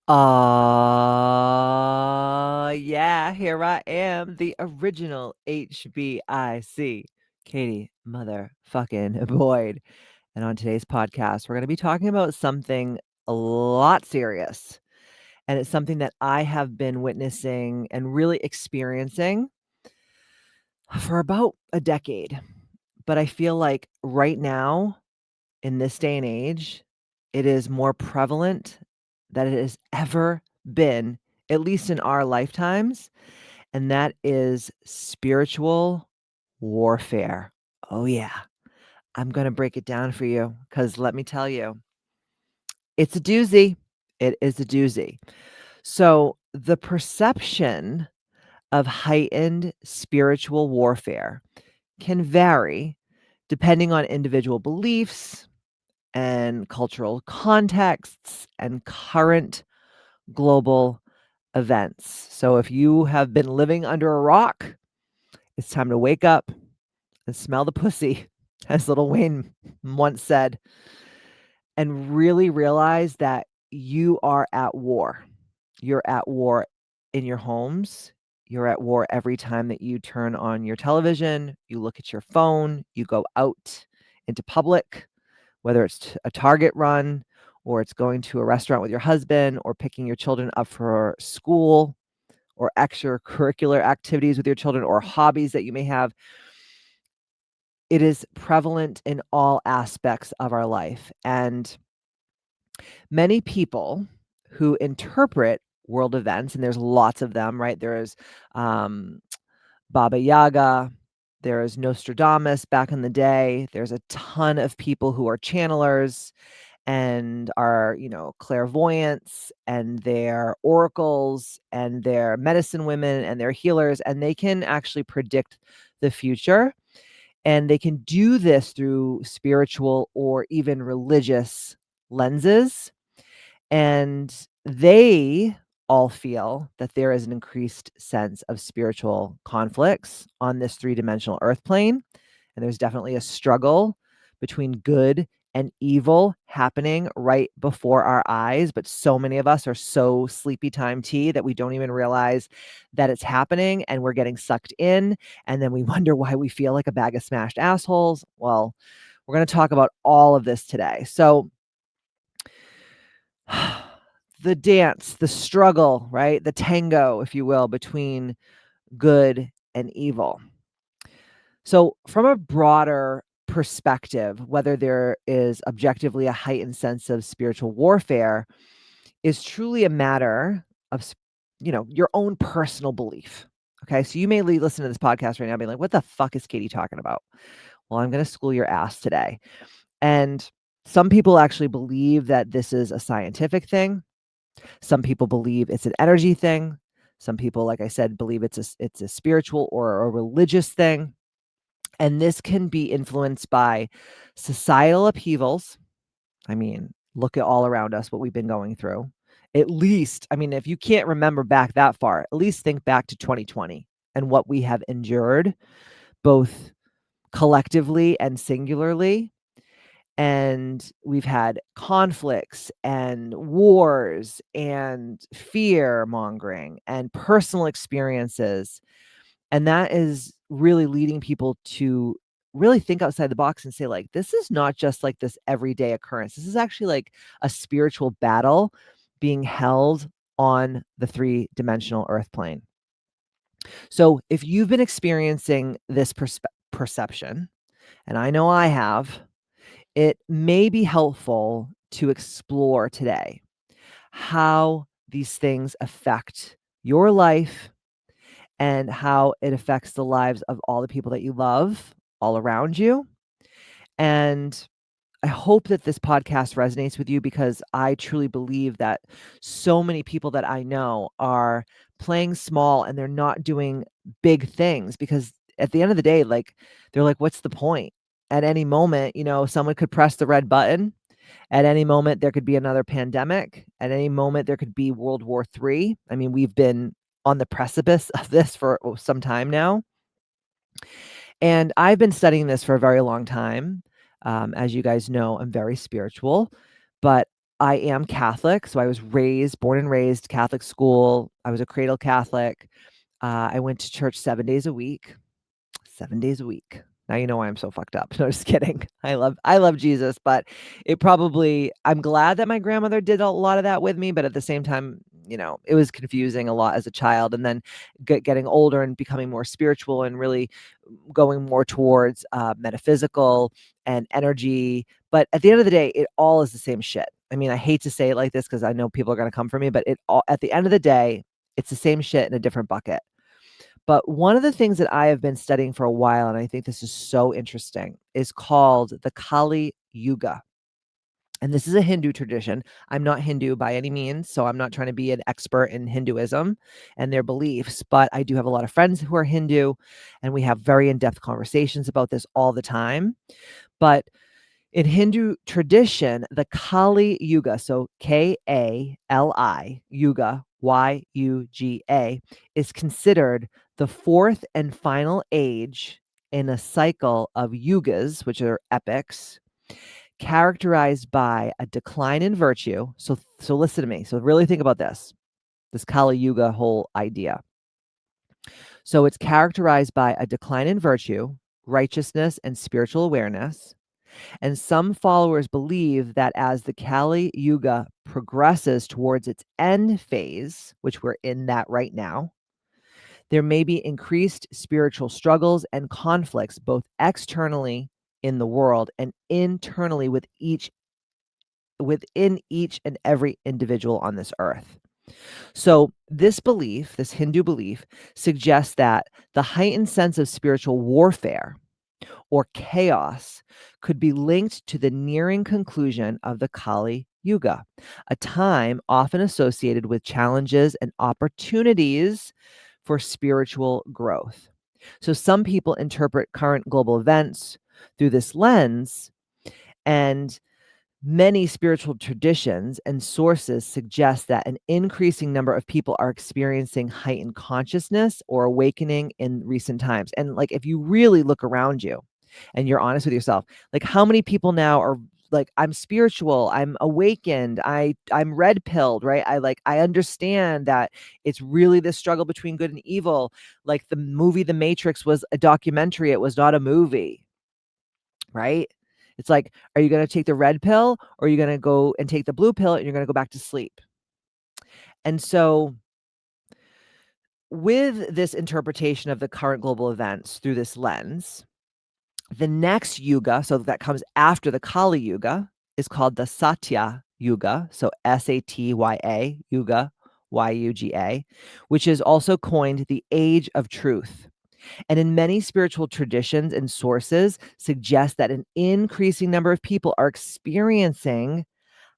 Yeah, here I am, the original HBIC, Katie motherfucking Boyd. And on today's podcast, we're going to be talking about something a lot serious. And it's something that I have been witnessing and really experiencing for about a decade. But I feel like right now, in this day and age, it is more prevalent than it has ever been, at least in our lifetimes, and that is spiritual warfare. Oh, yeah. I'm going to break it down for you because let me tell you, it's a doozy. It is a doozy. So, the perception of heightened spiritual warfare can vary depending on individual beliefs and cultural contexts and current global events. So if you have been living under a rock, it's time to wake up and smell the pussy, as Lil Wayne once said, and really realize that you are at war. You're at war in your homes. You're at war every time that you turn on your television, you look at your phone, you go out into public, whether it's a Target run or it's going to a restaurant with your husband or picking your children up for school or extracurricular activities with your children or hobbies that you may have. It is prevalent in all aspects of our life. And many people who interpret world events, and there's lots of them, right? There is um, Baba Yaga, there is Nostradamus back in the day. There's a ton of people who are channelers and are, clairvoyants and they're oracles and they're medicine women and they're healers, and they can actually predict the future. And they can do this through spiritual or even religious lenses. And they all feel that there is an increased sense of spiritual conflicts on this three-dimensional earth plane. And there's definitely a struggle between good and evil happening right before our eyes. But so many of us are so sleepy time tea that we don't even realize that it's happening and we're getting sucked in. And then we wonder why we feel like a bag of smashed assholes. Well, we're going to talk about all of this today. So, the dance, the struggle, right? The tango, if you will, between good and evil. So, from a broader perspective, whether there is objectively a heightened sense of spiritual warfare is truly a matter of, your own personal belief. Okay. So, you may listen to this podcast right now and be like, what the fuck is Katie talking about? Well, I'm going to school your ass today. And some people actually believe that this is a scientific thing. Some people believe it's an energy thing. Some people, like I said, believe it's a spiritual or a religious thing. And this can be influenced by societal upheavals. I mean, look at all around us, what we've been going through. At least, I mean, if you can't remember back that far, at least think back to 2020 and what we have endured, both collectively and singularly. And we've had conflicts and wars and fear mongering and personal experiences. And that is really leading people to really think outside the box and say, like, this is not just like this everyday occurrence. This is actually like a spiritual battle being held on the three-dimensional earth plane. So if you've been experiencing this perception, and I know I have, it may be helpful to explore today how these things affect your life and how it affects the lives of all the people that you love all around you. And I hope that this podcast resonates with you because I truly believe that so many people that I know are playing small and they're not doing big things because at the end of the day, like, they're like, what's the point? At any moment, someone could press the red button. At any moment, there could be another pandemic. At any moment, there could be World War III. I mean, we've been on the precipice of this for some time now. And I've been studying this for a very long time. As you guys know, I'm very spiritual, but I am Catholic, so I was born and raised Catholic school. I was a cradle Catholic. I went to church 7 days a week. 7 days a week. Now you know why I'm so fucked up. No, just kidding. I love Jesus, but I'm glad that my grandmother did a lot of that with me, but at the same time, it was confusing a lot as a child, and then getting older and becoming more spiritual and really going more towards metaphysical and energy. But at the end of the day, it all is the same shit. I mean, I hate to say it like this because I know people are going to come for me, but at the end of the day, it's the same shit in a different bucket. But one of the things that I have been studying for a while, and I think this is so interesting, is called the Kali Yuga. And this is a Hindu tradition. I'm not Hindu by any means, so I'm not trying to be an expert in Hinduism and their beliefs, but I do have a lot of friends who are Hindu, and we have very in-depth conversations about this all the time. But in Hindu tradition, the Kali Yuga, so Kali Yuga, Yuga, is considered the fourth and final age in a cycle of yugas, which are epics, characterized by a decline in virtue. So listen to me. So really think about this Kali Yuga whole idea. So it's characterized by a decline in virtue, righteousness, and spiritual awareness. And some followers believe that as the Kali Yuga progresses towards its end phase, which we're in that right now, there may be increased spiritual struggles and conflicts, both externally in the world and internally within each and every individual on this earth. So, this Hindu belief, suggests that the heightened sense of spiritual warfare or chaos could be linked to the nearing conclusion of the Kali Yuga, a time often associated with challenges and opportunities for spiritual growth. So, some people interpret current global events through this lens, and many spiritual traditions and sources suggest that an increasing number of people are experiencing heightened consciousness or awakening in recent times. And like, if you really look around you and you're honest with yourself, like how many people now are like, I'm spiritual, I'm awakened, I'm red pilled, right? I understand that it's really this struggle between good and evil. Like the movie The Matrix was a documentary, it was not a movie, right? It's like, are you gonna take the red pill or are you gonna go and take the blue pill and you're gonna go back to sleep? And so, with this interpretation of the current global events through this lens, the next yuga, so that comes after the Kali Yuga, is called the Satya Yuga. So Satya Yuga, Yuga, which is also coined the Age of Truth. And in many spiritual traditions and sources suggest that an increasing number of people are experiencing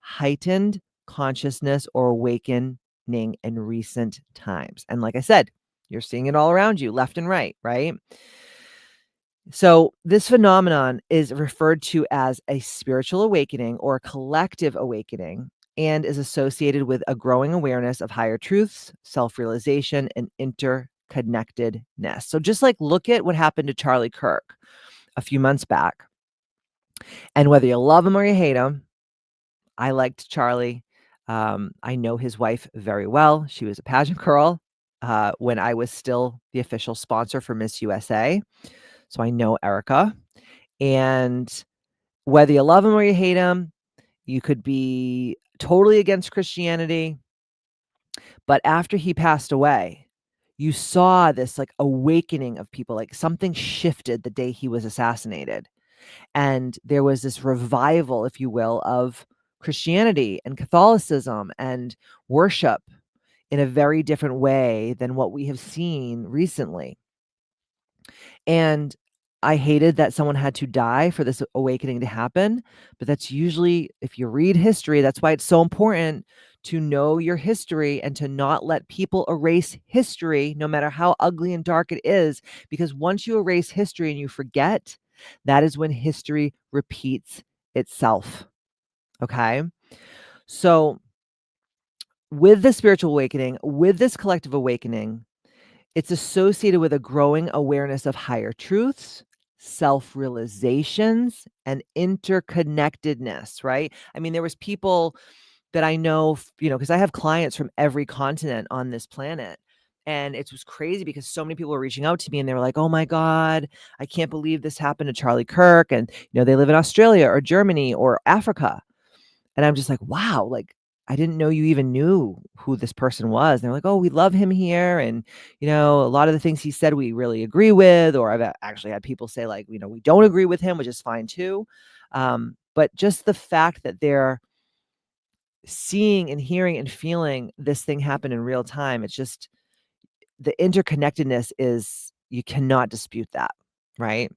heightened consciousness or awakening in recent times. And like I said, you're seeing it all around you, left and right? So this phenomenon is referred to as a spiritual awakening or a collective awakening, and is associated with a growing awareness of higher truths, self-realization, and interconnectedness. So just like look at what happened to Charlie Kirk a few months back. And whether you love him or you hate him, I liked Charlie. I know his wife very well. She was a pageant girl when I was still the official sponsor for Miss USA. So I know Erica. And whether you love him or you hate him, you could be totally against Christianity. But after he passed away, you saw this like awakening of people, like something shifted the day he was assassinated. And there was this revival, if you will, of Christianity and Catholicism and worship in a very different way than what we have seen recently. And I hated that someone had to die for this awakening to happen, but that's usually, if you read history, that's why it's so important to know your history and to not let people erase history, no matter how ugly and dark it is, because once you erase history and you forget, that is when history repeats itself. Okay? So, with the spiritual awakening, with this collective awakening, it's associated with a growing awareness of higher truths, self-realizations, and interconnectedness, right? I mean, there was people that I know, because I have clients from every continent on this planet. And it was crazy because so many people were reaching out to me and they were like, oh my God, I can't believe this happened to Charlie Kirk. And, they live in Australia or Germany or Africa. And I'm just like, wow, like, I didn't know you even knew who this person was. And they're like, oh, we love him here. And, a lot of the things he said we really agree with. Or I've actually had people say, like, we don't agree with him, which is fine too. But just the fact that they're seeing and hearing and feeling this thing happen in real time, it's just the interconnectedness is, you cannot dispute that, right?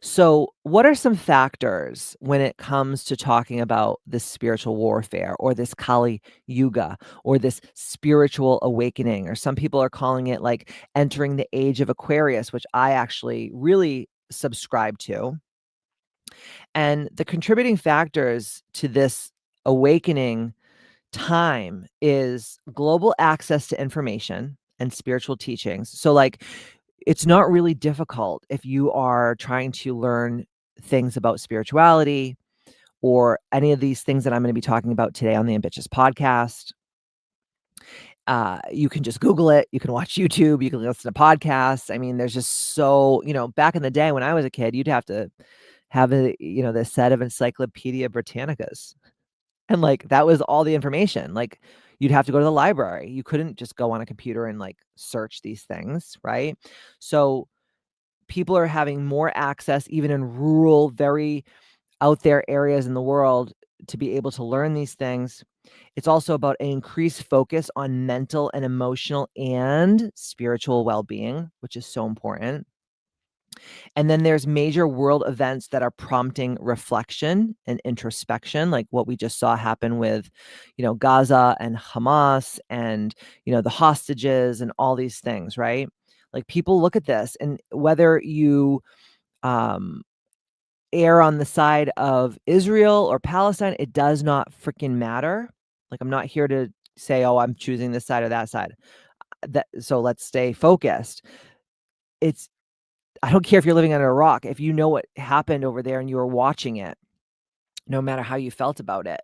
So, what are some factors when it comes to talking about this spiritual warfare or this Kali Yuga or this spiritual awakening? Or some people are calling it like entering the age of Aquarius, which I actually really subscribe to. And the contributing factors to this awakening time is global access to information and spiritual teachings. So, like, it's not really difficult if you are trying to learn things about spirituality or any of these things that I'm going to be talking about today on the Ambitious podcast. You can just Google it. You can watch YouTube. You can listen to podcasts. I mean, there's just so, back in the day when I was a kid, you'd have to have the set of Encyclopedia Britannicas. And, like, that was all the information. Like, you'd have to go to the library. You couldn't just go on a computer and, like, search these things, right? So, people are having more access, even in rural, very out there areas in the world, to be able to learn these things. It's also about an increased focus on mental and emotional and spiritual well-being, which is so important. And then there's major world events that are prompting reflection and introspection, like what we just saw happen with, Gaza and Hamas and, the hostages and all these things, right? Like, people look at this, and whether you um, err on the side of Israel or Palestine, it does not freaking matter. Like, I'm not here to say, oh, I'm choosing this side or that side. So let's stay focused. It's I don't care if you're living under a rock. If you know what happened over there and you were watching it, no matter how you felt about it,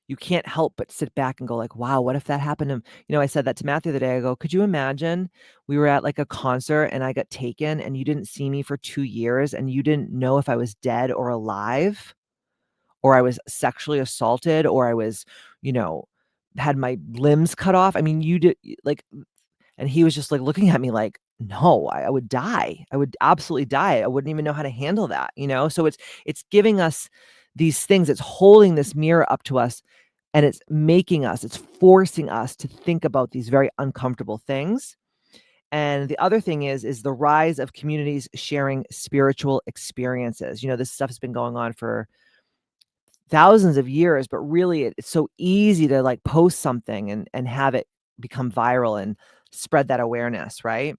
you can't help but sit back and go like, wow, what if that happened to I said that to Matt the other day. I go, could you imagine we were at like a concert and I got taken and you didn't see me for 2 years and you didn't know if I was dead or alive, or I was sexually assaulted, or I was, you know, had my limbs cut off. I mean, you did like, and he was just like looking at me like, no, I would die. I would absolutely die. I wouldn't even know how to handle that. So it's giving us these things. It's holding this mirror up to us, and it's forcing us to think about these very uncomfortable things. And the other thing is the rise of communities sharing spiritual experiences. This stuff's been going on for thousands of years, but really it's so easy to like post something and have it become viral and spread that awareness, right?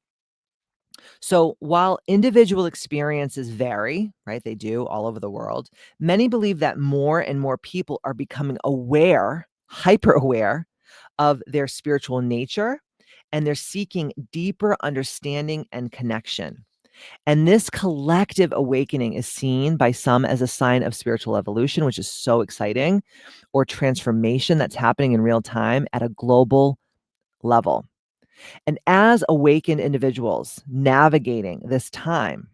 So while individual experiences vary, right, they do all over the world, many believe that more and more people are becoming aware, hyper aware of their spiritual nature, and they're seeking deeper understanding and connection. And this collective awakening is seen by some as a sign of spiritual evolution, which is so exciting, or transformation that's happening in real time at a global level. And as awakened individuals navigating this time,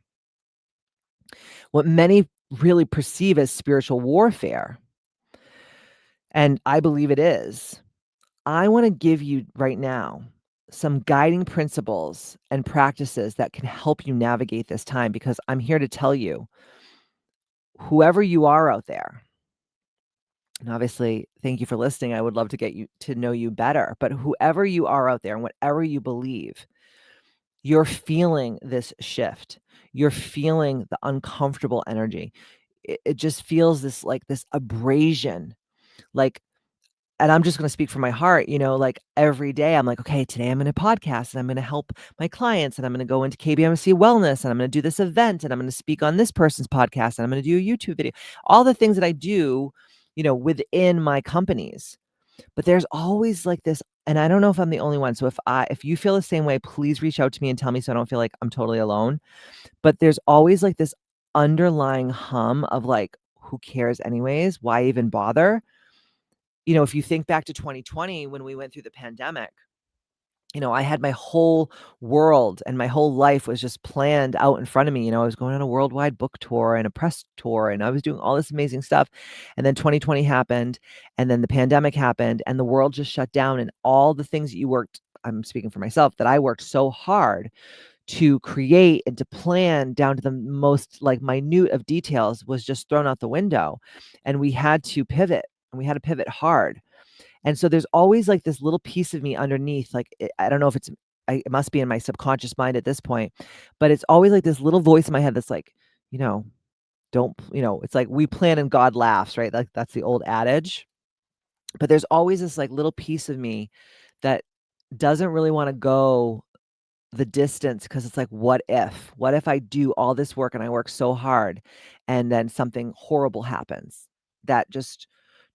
what many really perceive as spiritual warfare, and I believe it is, I want to give you right now some guiding principles and practices that can help you navigate this time, because I'm here to tell you, whoever you are out there, and obviously, thank you for listening. I would love to get you to know you better, but whoever you are out there and whatever you believe, you're feeling this shift. You're feeling the uncomfortable energy. It just feels this abrasion, like, and I'm just going to speak from my heart, like every day I'm like, okay, today I'm going to podcast and I'm going to help my clients and I'm going to go into KBMC Wellness and I'm going to do this event and I'm going to speak on this person's podcast and I'm going to do a YouTube video, all the things that I do, within my companies. But there's always like this, and I don't know if I'm the only one. So if you feel the same way, please reach out to me and tell me so I don't feel like I'm totally alone. But there's always like this underlying hum of like, who cares anyways? Why even bother? if you think back to 2020 when we went through the pandemic, I had my whole world and my whole life was just planned out in front of me. I was going on a worldwide book tour and a press tour, and I was doing all this amazing stuff. And then 2020 happened, and then the pandemic happened, and the world just shut down. And all the things that I'm speaking for myself, that I worked so hard to create and to plan down to the most like minute of details was just thrown out the window. And we had to pivot, and we had to pivot hard. And so there's always like this little piece of me underneath, like I don't know if it must be in my subconscious mind at this point, but it's always like this little voice in my head that's like, you know, don't, it's like we plan and God laughs, right? Like that's the old adage. But there's always this like little piece of me that doesn't really want to go the distance, because it's like, what if I do all this work and I work so hard and then something horrible happens that just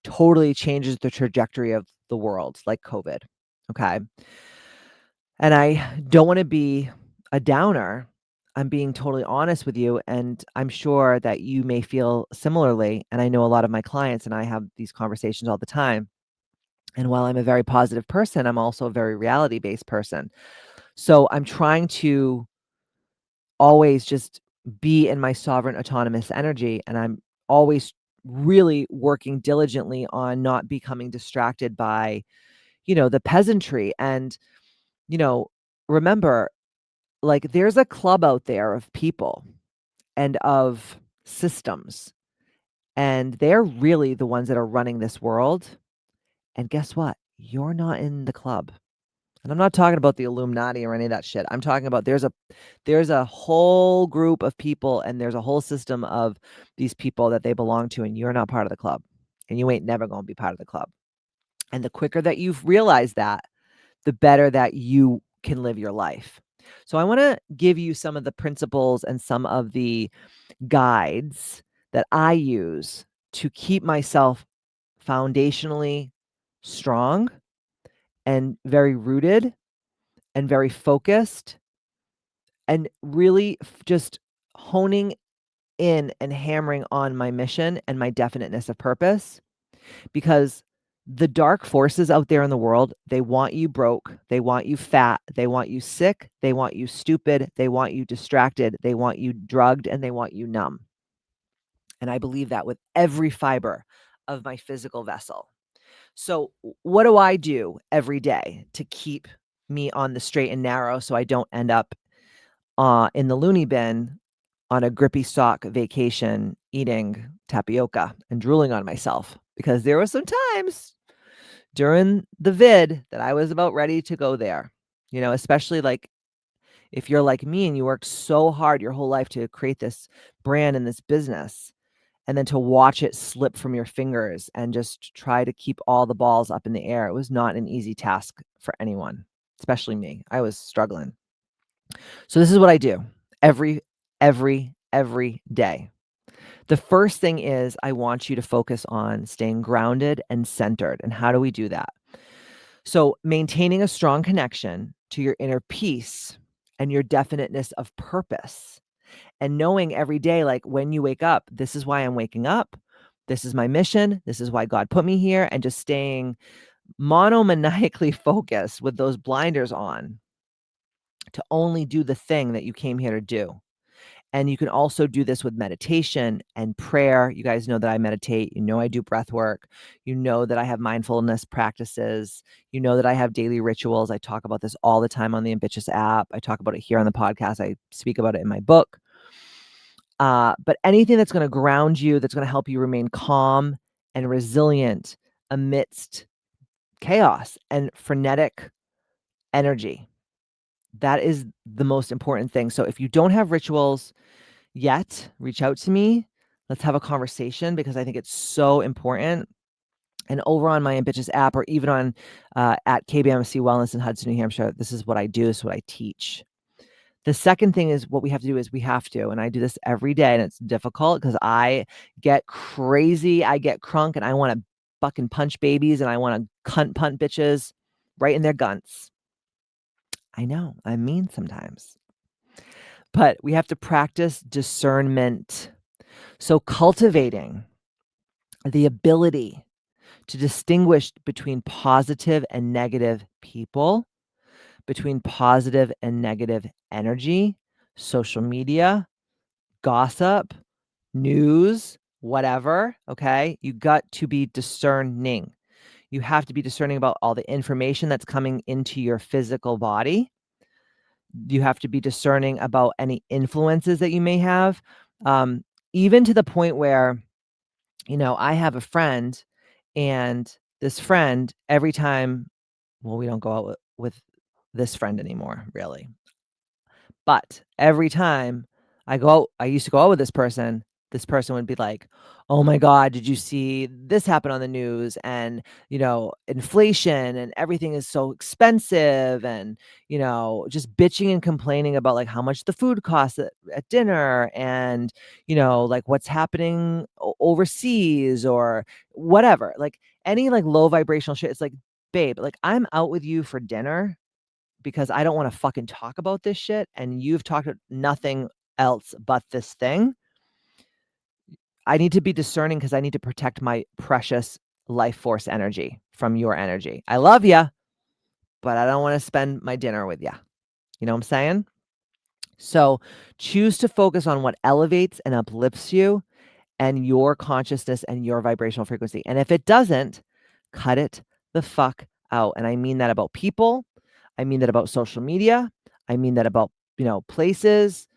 totally changes the trajectory of the world, like COVID. Okay. And I don't want to be a downer. I'm being totally honest with you. And I'm sure that you may feel similarly. And I know a lot of my clients and I have these conversations all the time. And while I'm a very positive person, I'm also a very reality based person. So I'm trying to always just be in my sovereign autonomous energy. And I'm always really working diligently on not becoming distracted by, the peasantry. And, you know, remember, like there's a club out there of people and of systems, and they're really the ones that are running this world. And guess what? You're not in the club. And I'm not talking about the Illuminati or any of that shit. I'm talking about there's a whole group of people, and there's a whole system of these people that they belong to, and you're not part of the club. And you ain't never going to be part of the club. And the quicker that you've realized that, the better that you can live your life. So I want to give you some of the principles and some of the guides that I use to keep myself foundationally strong and very rooted and very focused, and really just honing in and hammering on my mission and my definiteness of purpose. Because the dark forces out there in the world, they want you broke, they want you fat, they want you sick, they want you stupid, they want you distracted, they want you drugged, and they want you numb. And I believe that with every fiber of my physical vessel. So what do I do every day to keep me on the straight and narrow so I don't end up in the loony bin on a grippy sock vacation eating tapioca and drooling on myself? Because there were some times during the vid that I was about ready to go there. Especially like if you're like me and you worked so hard your whole life to create this brand and this business, and then to watch it slip from your fingers and just try to keep all the balls up in the air. It was not an easy task for anyone, especially me. I was struggling. So this is what I do every day. The first thing is I want you to focus on staying grounded and centered. And how do we do that? So maintaining a strong connection to your inner peace and your definiteness of purpose, and knowing every day, like when you wake up, this is why I'm waking up. This is my mission. This is why God put me here. And just staying monomaniacally focused with those blinders on to only do the thing that you came here to do. And you can also do this with meditation and prayer. You guys know that I meditate. I do breath work. You know that I have mindfulness practices. You know that I have daily rituals. I talk about this all the time on the Ambitious app. I talk about it here on the podcast. I speak about it in my book. But anything that's going to ground you, that's going to help you remain calm and resilient amidst chaos and frenetic energy. That is the most important thing. So if you don't have rituals yet, reach out to me. Let's have a conversation, because I think it's so important. And over on my Ambitious app, or even on at KBMC Wellness in Hudson, New Hampshire, this is what I do. This is what I teach. The second thing is what we have to do is we have to, and I do this every day, and it's difficult because I get crazy. I get crunk, and I want to fucking punch babies, and I want to cunt punt bitches right in their guns. I know I'm mean sometimes, but we have to practice discernment. So cultivating the ability to distinguish between positive and negative people, between positive and negative energy, social media, gossip, news, whatever, okay? You got to be discerning. You have to be discerning about all the information that's coming into your physical body. You have to be discerning about any influences that you may have, um, even to the point where, I have a friend, and this friend, every time well, we don't go out with this friend anymore, really. But every time I used to go out with this person would be like, "Oh my god, did you see this happen on the news? And, inflation and everything is so expensive," and, just bitching and complaining about, like, how much the food costs at dinner and, like, what's happening overseas or whatever. Like, any, like, low vibrational shit. It's like, "Babe, like, I'm out with you for dinner because I don't wanna fucking talk about this shit, and you've talked nothing else but this thing. I need to be discerning because I need to protect my precious life force energy from your energy. I love you, but I don't wanna spend my dinner with you." You know what I'm saying? So, choose to focus on what elevates and uplifts you and your consciousness and your vibrational frequency, and if it doesn't, cut it the fuck out, and I mean that about people, I mean that about social media, I mean that about, places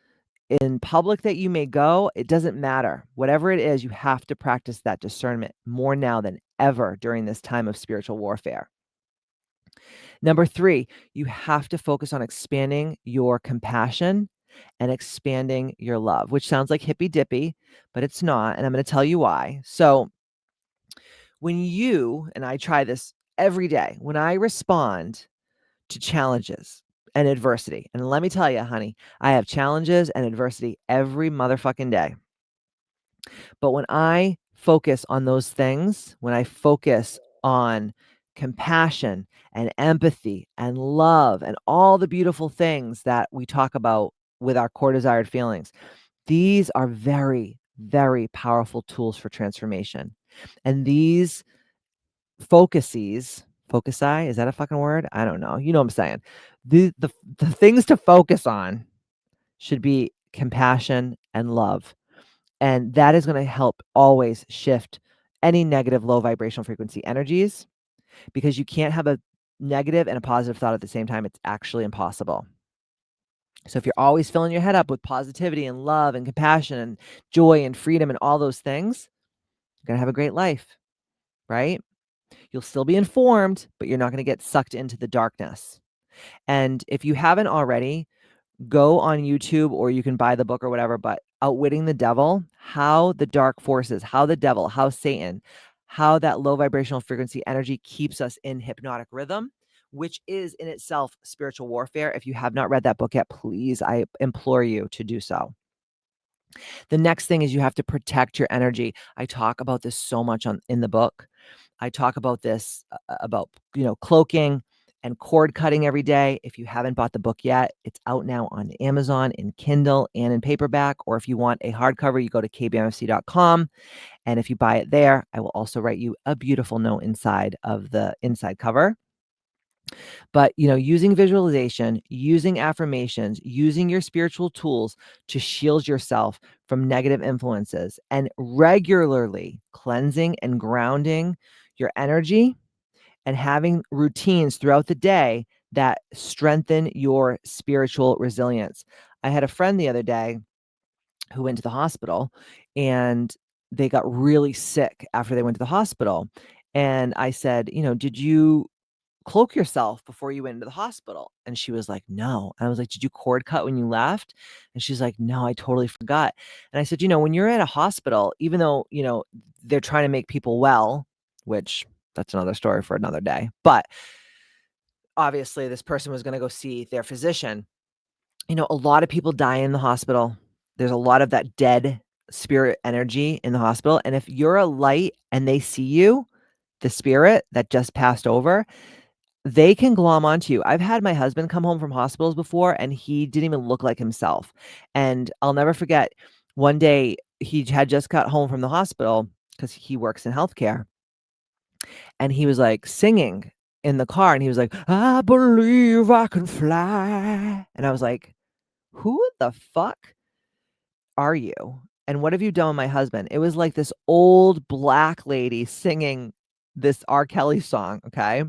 in public that you may go. It doesn't matter. Whatever it is, you have to practice that discernment more now than ever during this time of spiritual warfare. Number 3, you have to focus on expanding your compassion and expanding your love, which sounds like hippy dippy, but it's not. And I'm going to tell you why. So, and I try this every day, when I respond to challenges and adversity, and let me tell you, honey, I have challenges and adversity every motherfucking day. But when I focus on those things, when I focus on compassion and empathy and love and all the beautiful things that we talk about with our core desired feelings, these are very, very powerful tools for transformation. And these focusi, is that a fucking word? I don't know. You know what I'm saying? The things to focus on should be compassion and love. And that is gonna help always shift any negative low vibrational frequency energies, because you can't have a negative and a positive thought at the same time. It's actually impossible. So if you're always filling your head up with positivity and love and compassion and joy and freedom and all those things, you're gonna have a great life, right? You'll still be informed, but you're not gonna get sucked into the darkness. And if you haven't already, go on YouTube or you can buy the book or whatever, but Outwitting the Devil, how the dark forces, how the devil, how Satan, how that low vibrational frequency energy keeps us in hypnotic rhythm, which is in itself spiritual warfare. If you have not read that book yet, please, I implore you to do so. The next thing is you have to protect your energy. I talk about this so much in the book. I talk about this about, cloaking and cord cutting every day. If you haven't bought the book yet, it's out now on Amazon in Kindle and in paperback. Or if you want a hardcover, you go to kbmfc.com. And if you buy it there, I will also write you a beautiful note inside of the inside cover. But, using visualization, using affirmations, using your spiritual tools to shield yourself from negative influences, and regularly cleansing and grounding your energy and having routines throughout the day that strengthen your spiritual resilience. I had a friend the other day who went to the hospital, and they got really sick after they went to the hospital. And I said, "Did you cloak yourself before you went into the hospital?" And she was like, "No." And I was like, "Did you cord cut when you left?" And she's like, "No, I totally forgot." And I said, when you're at a hospital, even though, they're trying to make people well, which that's another story for another day, but obviously this person was going to go see their physician. A lot of people die in the hospital. There's a lot of that dead spirit energy in the hospital. And if you're a light and they see you, the spirit that just passed over, they can glom onto you. I've had my husband come home from hospitals before, and he didn't even look like himself. And I'll never forget, one day he had just got home from the hospital because he works in healthcare. and he was, like, singing in the car, and he was like, "I believe I can fly," and I was like, "Who the fuck are you? And what have you done with my husband?" It was like this old black lady singing this R. Kelly song, okay?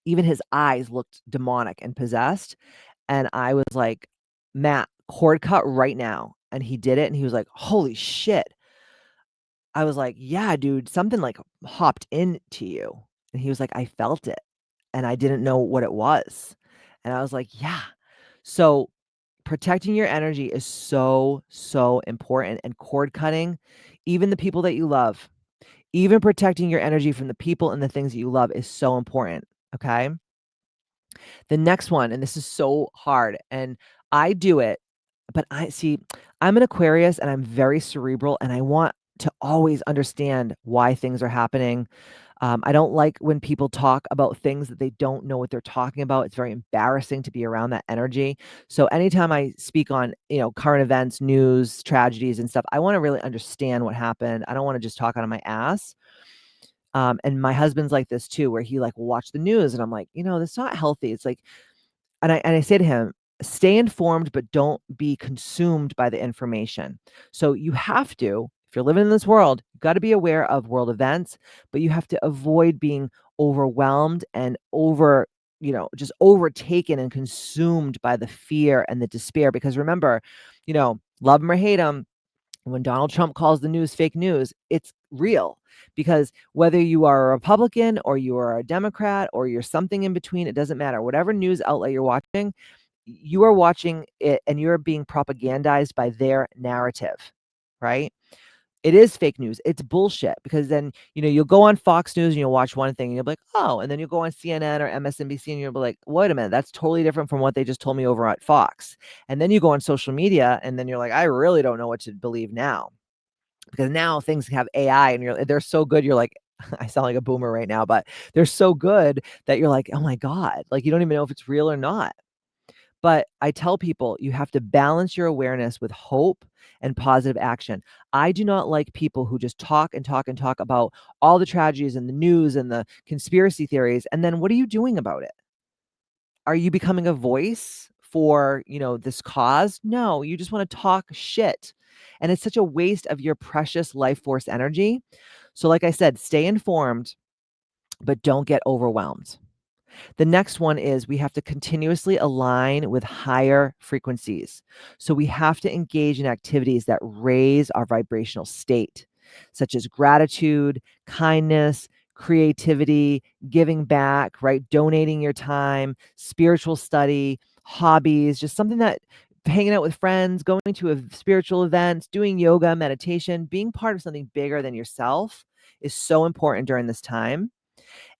Even his eyes looked demonic and possessed, and I was like, "Matt, cord cut right now," and he did it, and he was like, "Holy shit." I was like, "Yeah, dude, something, like, hopped into you," and he was like, "I felt it, and I didn't know what it was," and I was like, "Yeah." So, protecting your energy is so, so important, and cord cutting, even the people that you love, even protecting your energy from the people and the things that you love is so important, okay? The next one, and this is so hard, and I do it, but I see, I'm an Aquarius and I'm very cerebral and I want to always understand why things are happening. I don't like when people talk about things that they don't know what they're talking about. It's very embarrassing to be around that energy. So anytime I speak on, current events, news, tragedies and stuff, I want to really understand what happened. I don't want to just talk out of my ass. And my husband's like this too, where he like will watch the news and I'm like, that's not healthy. It's like, and I say to him, "Stay informed, but don't be consumed by the information." So you have to, if you're living in this world, you gotta be aware of world events, but you have to avoid being overwhelmed and just overtaken and consumed by the fear and the despair. Because remember, love him or hate him, when Donald Trump calls the news fake news, it's real because whether you are a Republican or you are a Democrat or you're something in between, it doesn't matter. Whatever news outlet you're watching, you are watching it and you're being propagandized by their narrative, right? It is fake news. It's bullshit because then, you'll go on Fox News and you'll watch one thing and you'll be like, oh, and then you'll go on CNN or MSNBC and you'll be like, wait a minute, that's totally different from what they just told me over at Fox. And then you go on social media and then you're like, I really don't know what to believe now because now things have AI and they're so good. You're like, I sound like a boomer right now, but they're so good that you're like, oh my God, like you don't even know if it's real or not. But I tell people you have to balance your awareness with hope and positive action. I do not like people who just talk and talk and talk about all the tragedies and the news and the conspiracy theories. And then what are you doing about it? Are you becoming a voice for, this cause? No, you just want to talk shit. And it's such a waste of your precious life force energy. So, like I said, stay informed, but don't get overwhelmed. The next one is we have to continuously align with higher frequencies. So we have to engage in activities that raise our vibrational state, such as gratitude, kindness, creativity, giving back, right? Donating your time, spiritual study, hobbies, just something that hanging out with friends, going to a spiritual event, doing yoga, meditation, being part of something bigger than yourself is so important during this time.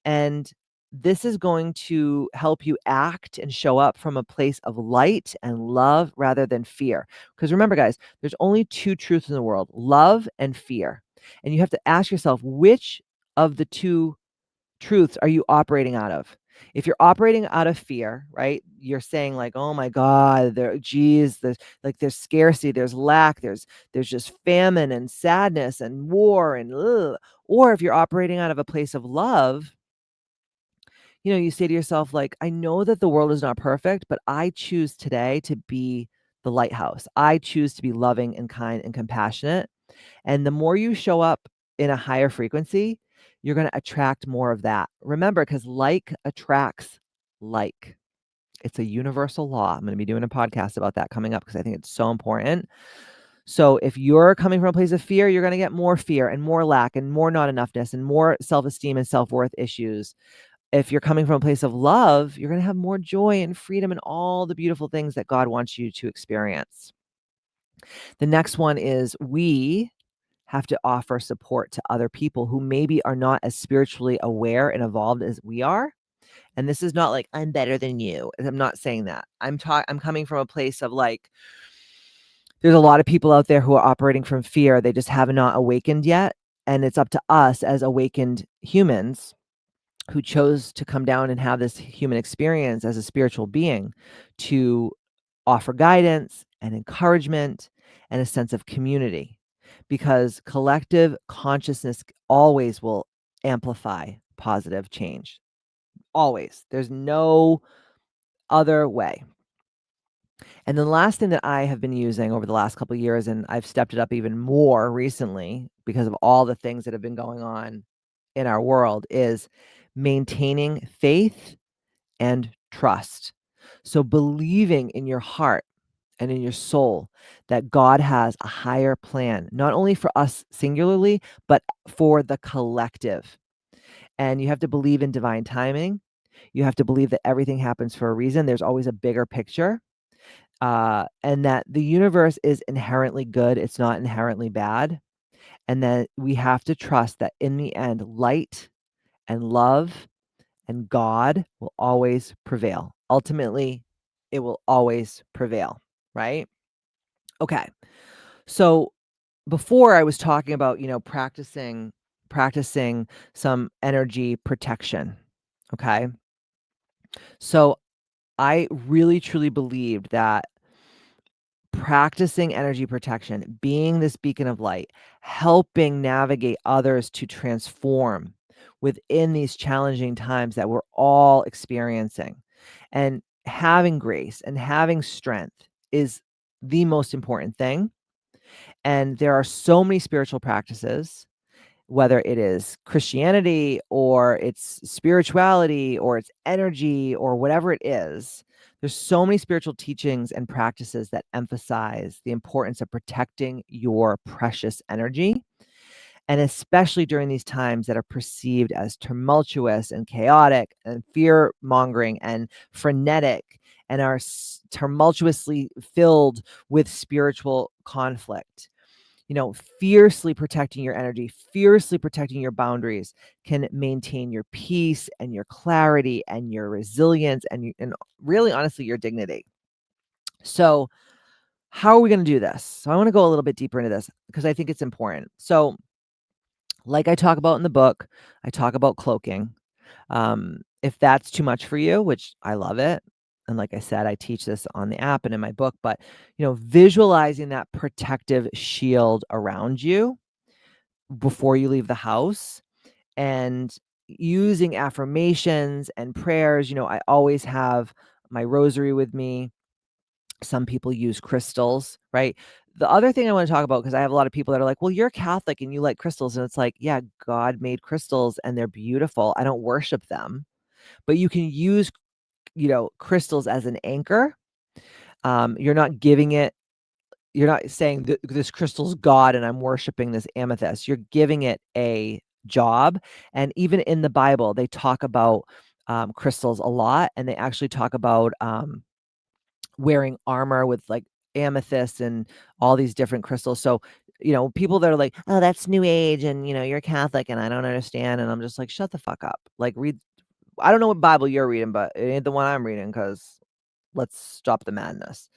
And this is going to help you act and show up from a place of light and love rather than fear. Because remember, guys, there's only two truths in the world, love and fear. And you have to ask yourself, which of the two truths are you operating out of? If you're operating out of fear, right? You're saying like, "Oh my God, there's scarcity, there's lack, there's just famine and sadness and war and ugh." Or if you're operating out of a place of love, you say to yourself, like, I know that the world is not perfect, but I choose today to be the lighthouse. I choose to be loving and kind and compassionate. And the more you show up in a higher frequency, you're going to attract more of that. Remember, because like attracts like. It's a universal law. I'm going to be doing a podcast about that coming up because I think it's so important. So if you're coming from a place of fear, you're going to get more fear and more lack and more not enoughness and more self-esteem and self-worth issues. If you're coming from a place of love, you're going to have more joy and freedom and all the beautiful things that God wants you to experience. The next one is we have to offer support to other people who maybe are not as spiritually aware and evolved as we are. And this is not like I'm better than you. I'm not saying that. I'm coming from a place of like there's a lot of people out there who are operating from fear. They just have not awakened yet, and it's up to us as awakened humans who chose to come down and have this human experience as a spiritual being to offer guidance and encouragement and a sense of community because collective consciousness always will amplify positive change. Always. There's no other way. And the last thing that I have been using over the last couple of years, and I've stepped it up even more recently because of all the things that have been going on in our world, is maintaining faith and trust. So believing in your heart and in your soul that God has a higher plan, not only for us singularly, but for the collective. And you have to believe in divine timing. You have to believe that everything happens for a reason. There's always a bigger picture, and that the universe is inherently good. It's not inherently bad. And that we have to trust that in the end, light and love and God will always prevail. Ultimately, it will always prevail, right? Okay. So before I was talking about, practicing some energy protection. Okay. So I really truly believed that practicing energy protection, being this beacon of light, helping navigate others to transform within these challenging times that we're all experiencing, and having grace and having strength is the most important thing. And there are so many spiritual practices, whether it is Christianity or it's spirituality or it's energy or whatever it is. There's so many spiritual teachings and practices that emphasize the importance of protecting your precious energy. And especially during these times that are perceived as tumultuous and chaotic and fear mongering and frenetic, and are tumultuously filled with spiritual conflict. Fiercely protecting your energy, fiercely protecting your boundaries can maintain your peace and your clarity and your resilience and really, honestly, your dignity. So, how are we going to do this? So, I want to go a little bit deeper into this because I think it's important. So, like I talk about in the book, I talk about cloaking. If that's too much for you, which I love it, and like I said, I teach this on the app and in my book, but visualizing that protective shield around you before you leave the house, and using affirmations and prayers. I always have my rosary with me. Some people use crystals, right? The other thing I want to talk about, because I have a lot of people that are like, well, you're Catholic and you like crystals. And it's like, yeah, God made crystals and they're beautiful. I don't worship them, but you can use, crystals as an anchor. You're not giving it, you're not saying this crystal's God and I'm worshiping this amethyst. You're giving it a job. And even in the Bible, they talk about crystals a lot. And they actually talk about wearing armor with like amethyst and all these different crystals. So, people that are like, oh, that's new age and, you're Catholic and I don't understand. And I'm just like, shut the fuck up. Like, read, I don't know what Bible you're reading, but it ain't the one I'm reading, because let's stop the madness.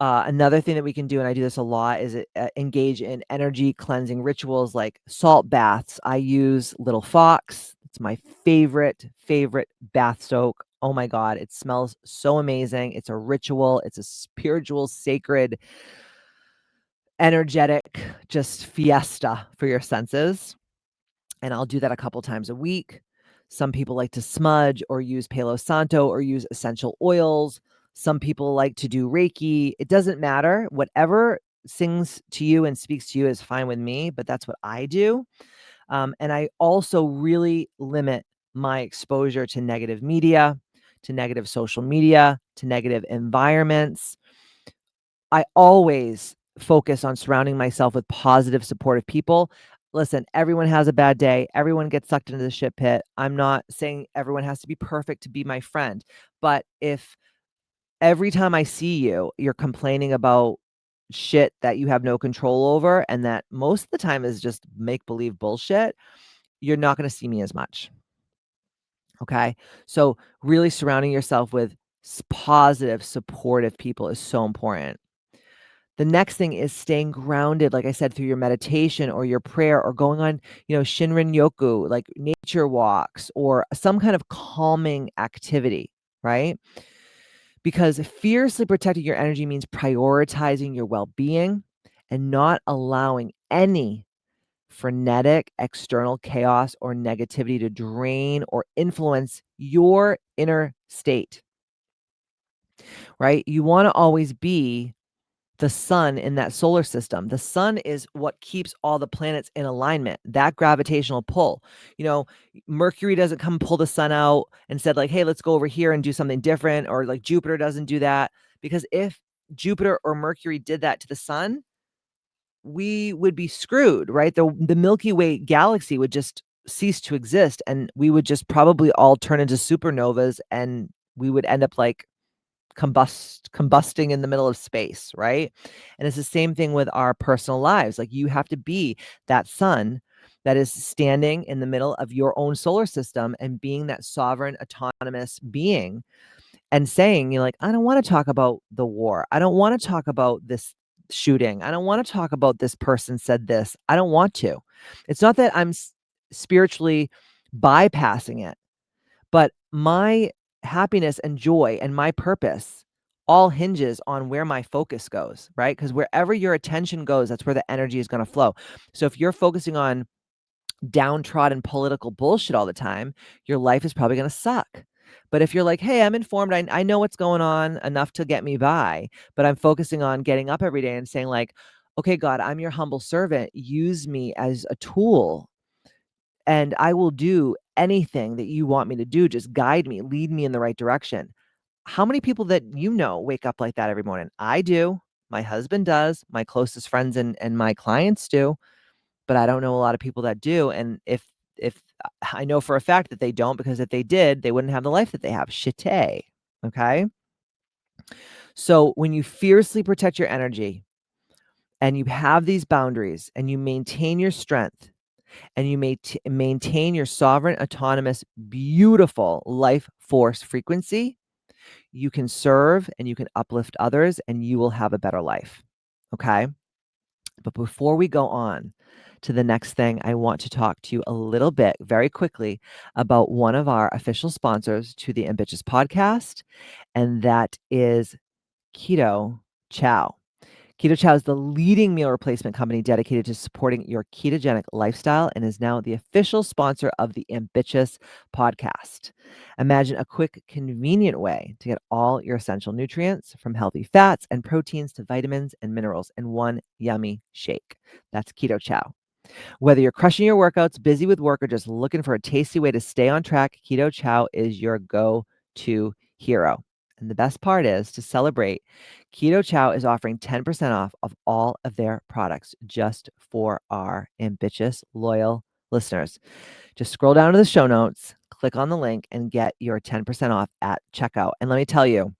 Another thing that we can do, and I do this a lot, is engage in energy cleansing rituals like salt baths. I use Little Fox. It's my favorite bath soak. Oh my God, it smells so amazing. It's a ritual. It's a spiritual, sacred, energetic, just fiesta for your senses. And I'll do that a couple times a week. Some people like to smudge or use Palo Santo or use essential oils. Some people like to do Reiki. It doesn't matter. Whatever sings to you and speaks to you is fine with me, but that's what I do. And I also really limit my exposure to negative media, to negative social media, to negative environments. I always focus on surrounding myself with positive, supportive people. Listen, everyone has a bad day. Everyone gets sucked into the shit pit. I'm not saying everyone has to be perfect to be my friend. But if every time I see you, you're complaining about shit that you have no control over, and that most of the time is just make believe bullshit, you're not going to see me as much. Okay. So, really surrounding yourself with positive, supportive people is so important. The next thing is staying grounded, like I said, through your meditation or your prayer, or going on, Shinrin Yoku, like nature walks or some kind of calming activity, right? Because fiercely protecting your energy means prioritizing your well being and not allowing any frenetic external chaos or negativity to drain or influence your inner state, right? You want to always be the sun in that solar system. The sun is what keeps all the planets in alignment, that gravitational pull. You know, Mercury doesn't come pull the sun out and said, like, hey, let's go over here and do something different. Or like Jupiter doesn't do that. Because if Jupiter or Mercury did that to the sun, we would be screwed, right? The Milky Way galaxy would just cease to exist, and we would just probably all turn into supernovas, and we would end up like combusting in the middle of space, right? And it's the same thing with our personal lives. Like, you have to be that sun that is standing in the middle of your own solar system and being that sovereign, autonomous being and saying, you're like, I don't want to talk about the war. I don't want to talk about this shooting. I don't want to talk about this person said this. I don't want to. It's not that I'm spiritually bypassing it, but my happiness and joy and my purpose all hinges on where my focus goes, right? Because wherever your attention goes, that's where the energy is going to flow. So if you're focusing on downtrodden political bullshit all the time, your life is probably going to suck. But if you're like, hey, I'm informed, I know what's going on enough to get me by, but I'm focusing on getting up every day and saying, like, okay, God, I'm your humble servant. Use me as a tool, and I will do anything that you want me to do. Just guide me, lead me in the right direction. How many people that you know wake up like that every morning? I do. My husband does. My closest friends and my clients do. But I don't know a lot of people that do. And if I know for a fact that they don't, because if they did, they wouldn't have the life that they have. Shite. Okay. So when you fiercely protect your energy and you have these boundaries and you maintain your strength and you maintain your sovereign, autonomous, beautiful life force frequency, you can serve and you can uplift others and you will have a better life. Okay. But before we go on to the next thing, I want to talk to you a little bit very quickly about one of our official sponsors to the Ambitious podcast, and that is Keto Chow. Keto Chow is the leading meal replacement company dedicated to supporting your ketogenic lifestyle and is now the official sponsor of the Ambitious podcast. Imagine a quick, convenient way to get all your essential nutrients, from healthy fats and proteins to vitamins and minerals, in one yummy shake. That's Keto Chow. Whether you're crushing your workouts, busy with work, or just looking for a tasty way to stay on track, Keto Chow is your go-to hero. And the best part is, to celebrate, Keto Chow is offering 10% off of all of their products just for our ambitious, loyal listeners. Just scroll down to the show notes, click on the link, and get your 10% off at checkout. And let me tell you,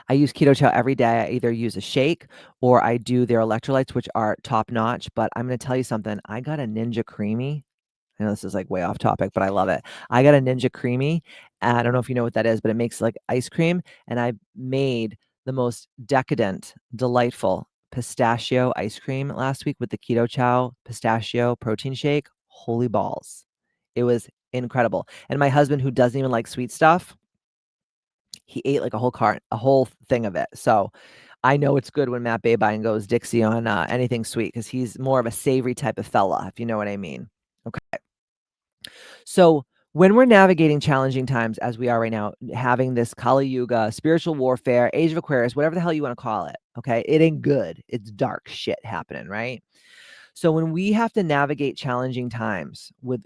I use Keto Chow every day. I either use a shake or I do their electrolytes, which are top notch. But I'm going to tell you something. I got a Ninja Creamy. I know this is like way off topic, but I love it. I got a Ninja Creamy. I don't know if you know what that is, but it makes like ice cream. And I made the most decadent, delightful pistachio ice cream last week with the Keto Chow pistachio protein shake. Holy balls. It was incredible. And my husband, who doesn't even like sweet stuff, he ate like a whole thing of it. So I know it's good when Matt Babine goes Dixie on anything sweet, because he's more of a savory type of fella, if you know what I mean. Okay. So when we're navigating challenging times as we are right now, having this Kali Yuga, spiritual warfare, Age of Aquarius, whatever the hell you want to call it, okay, it ain't good. It's dark shit happening, right? So when we have to navigate challenging times with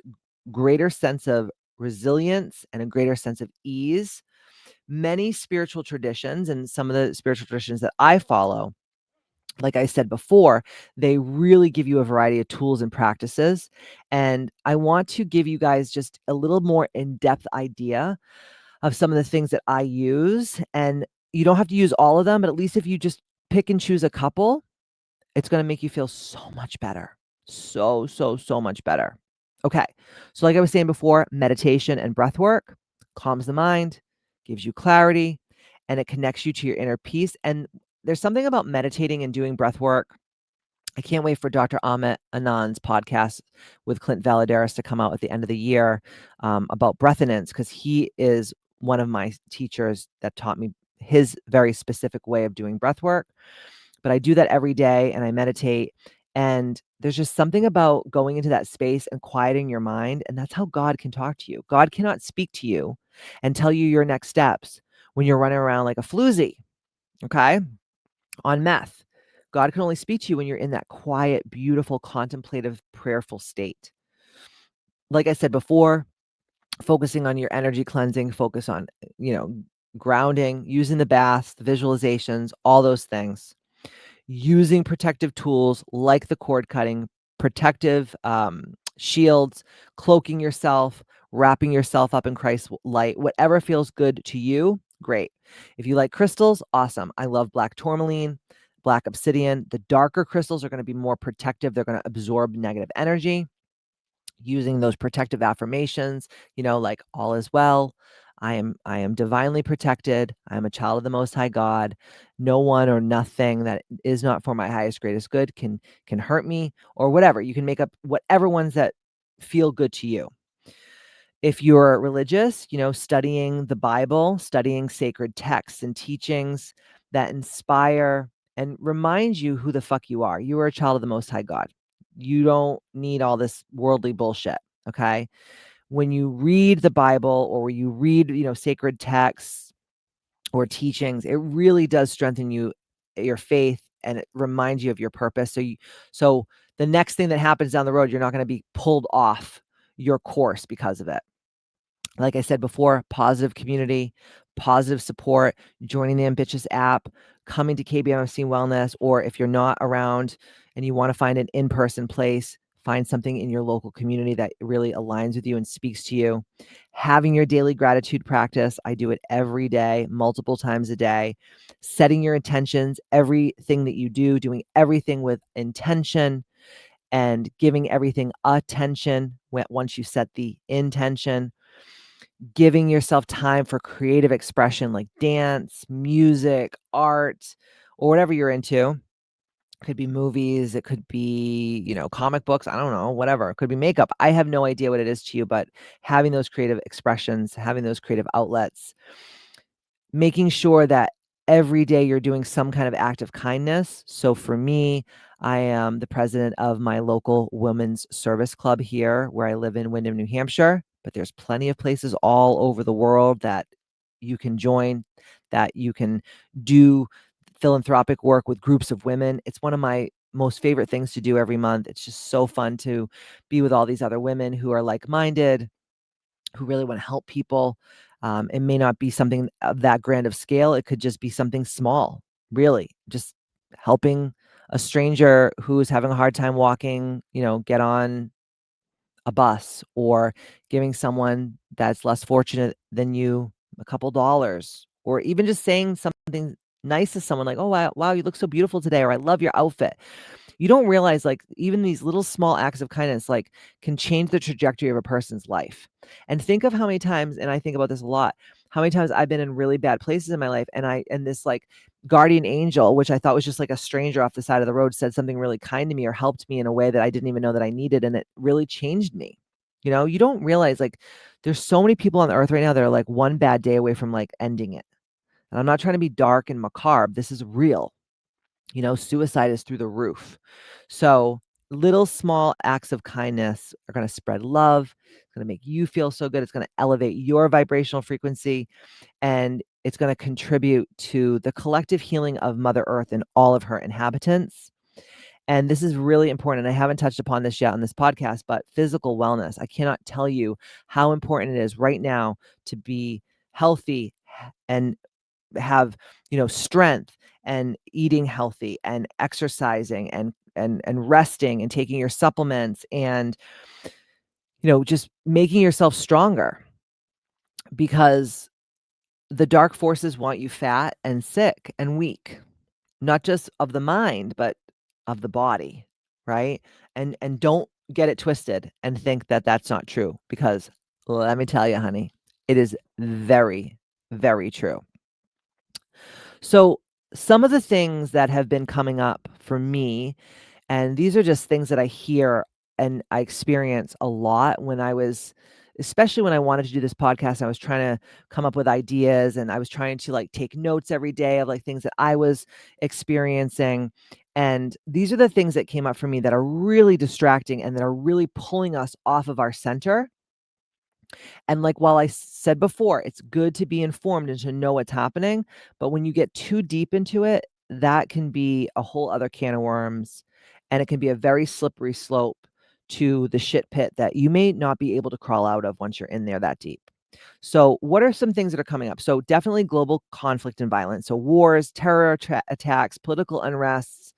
greater sense of resilience and a greater sense of ease, many spiritual traditions, and some of the spiritual traditions that I follow, like I said before, they really give you a variety of tools and practices. And I want to give you guys just a little more in-depth idea of some of the things that I use. And you don't have to use all of them, but at least if you just pick and choose a couple, it's going to make you feel so much better. So much better. Okay. So like I was saying before, meditation and breath work calms the mind, gives you clarity, and it connects you to your inner peace. And there's something about meditating and doing breath work. I can't wait for Dr. Amit Anand's podcast with Clint Valadares to come out at the end of the year about breath-in-ins, because he is one of my teachers that taught me his very specific way of doing breath work. But I do that every day and I meditate. And there's just something about going into that space and quieting your mind, and that's how God can talk to you. God cannot speak to you and tell you your next steps when you're running around like a floozy, okay, on meth. God can only speak to you when you're in that quiet, beautiful, contemplative, prayerful state. Like I said before, focusing on your energy cleansing, focus on, you know, grounding, using the baths, the visualizations, all those things. Using protective tools like the cord cutting, protective shields, cloaking yourself, wrapping yourself up in Christ's light, whatever feels good to you, great. If you like crystals, awesome. I love black tourmaline, black obsidian. The darker crystals are going to be more protective. They're going to absorb negative energy. Using those protective affirmations, like all is well. I am divinely protected. I am a child of the most high God. No one or nothing that is not for my highest greatest good can hurt me, or whatever. You can make up whatever ones that feel good to you. If you're religious, studying the Bible, studying sacred texts and teachings that inspire and remind you who the fuck you are. You are a child of the most high God. You don't need all this worldly bullshit. Okay. When you read the Bible, or when you read, sacred texts or teachings, it really does strengthen your faith, and it reminds you of your purpose. So the next thing that happens down the road, you're not going to be pulled off your course because of it. Like I said before, positive community, positive support, joining the Ambitious app, coming to KBMFC Wellness, or if you're not around and you want to find an in-person place, find something in your local community that really aligns with you and speaks to you. Having your daily gratitude practice. I do it every day, multiple times a day. Setting your intentions, everything that you do, doing everything with intention and giving everything attention once you set the intention. Giving yourself time for creative expression like dance, music, art, or whatever you're into. Could be movies, it could be, comic books, I don't know, whatever. It could be makeup. I have no idea what it is to you, but having those creative expressions, having those creative outlets, making sure that every day you're doing some kind of act of kindness. So for me, I am the president of my local women's service club here where I live in Windham, New Hampshire, but there's plenty of places all over the world that you can join, that you can do philanthropic work with groups of women. It's one of my most favorite things to do every month. It's just so fun to be with all these other women who are like-minded, who really want to help people. It may not be something of that grand of scale. It could just be something small, really, just helping a stranger who's having a hard time walking, get on a bus, or giving someone that's less fortunate than you a couple dollars, or even just saying something nice to someone like, "Oh, wow, you look so beautiful today," or "I love your outfit." You don't realize, like, even these little small acts of kindness, like, can change the trajectory of a person's life. And think of how many times, and I think about this a lot, how many times I've been in really bad places in my life, and this, like, guardian angel, which I thought was just like a stranger off the side of the road, said something really kind to me or helped me in a way that I didn't even know that I needed, and it really changed me. You don't realize, like, there's so many people on the earth right now that are, like, one bad day away from, like, ending it. And I'm not trying to be dark and macabre. This is real. Suicide is through the roof. So little small acts of kindness are going to spread love. It's going to make you feel so good. It's going to elevate your vibrational frequency, and it's going to contribute to the collective healing of Mother Earth and all of her inhabitants. And this is really important. And I haven't touched upon this yet on this podcast, but physical wellness. I cannot tell you how important it is right now to be healthy and have, strength, and eating healthy and exercising and resting and taking your supplements and, just making yourself stronger, because the dark forces want you fat and sick and weak, not just of the mind, but of the body, right? And don't get it twisted and think that that's not true, because let me tell you, honey, it is very, very true. So, some of the things that have been coming up for me, and these are just things that I hear and I experience a lot when I was, especially when I wanted to do this podcast, I was trying to come up with ideas, and I was trying to, like, take notes every day of, like, things that I was experiencing. And these are the things that came up for me that are really distracting and that are really pulling us off of our center. And like while I said before, it's good to be informed and to know what's happening, but when you get too deep into it, that can be a whole other can of worms, and it can be a very slippery slope to the shit pit that you may not be able to crawl out of once you're in there that deep. So, what are some things that are coming up? So, definitely global conflict and violence. So, wars, terror attacks, political unrests,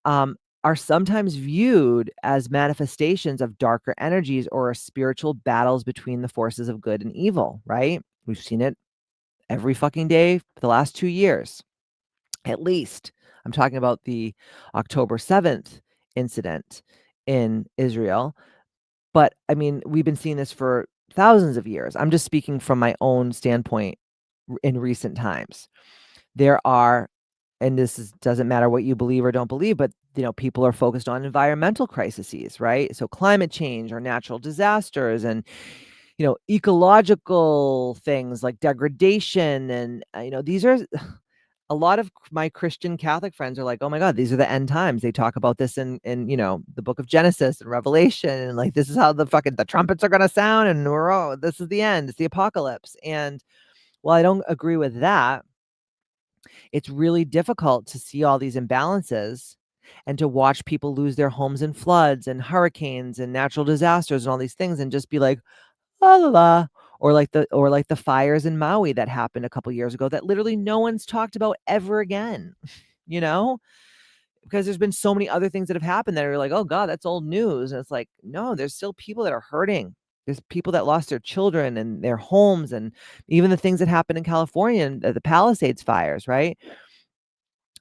um, are sometimes viewed as manifestations of darker energies or spiritual battles between the forces of good and evil, right? We've seen it every fucking day for the last 2 years, at least. I'm talking about the October 7th incident in Israel. But I mean, we've been seeing this for thousands of years. I'm just speaking from my own standpoint in recent times. There are, and this is, doesn't matter what you believe or don't believe, but people are focused on environmental crises, right? So climate change or natural disasters and ecological things like degradation and these are a lot of my Christian Catholic friends are like, "Oh my god, these are the end times." They talk about this in the book of Genesis and Revelation, and like this is how the trumpets are gonna sound, and this is the end, it's the apocalypse. And while I don't agree with that, it's really difficult to see all these imbalances and to watch people lose their homes in floods and hurricanes and natural disasters and all these things and just be like, "La la la," or like the fires in Maui that happened a couple years ago that literally no one's talked about ever again, you know? Because there's been so many other things that have happened that are like, "Oh god, that's old news." And it's like, no, there's still people that are hurting. There's people that lost their children and their homes and even the things that happened in California and the Palisades fires, right?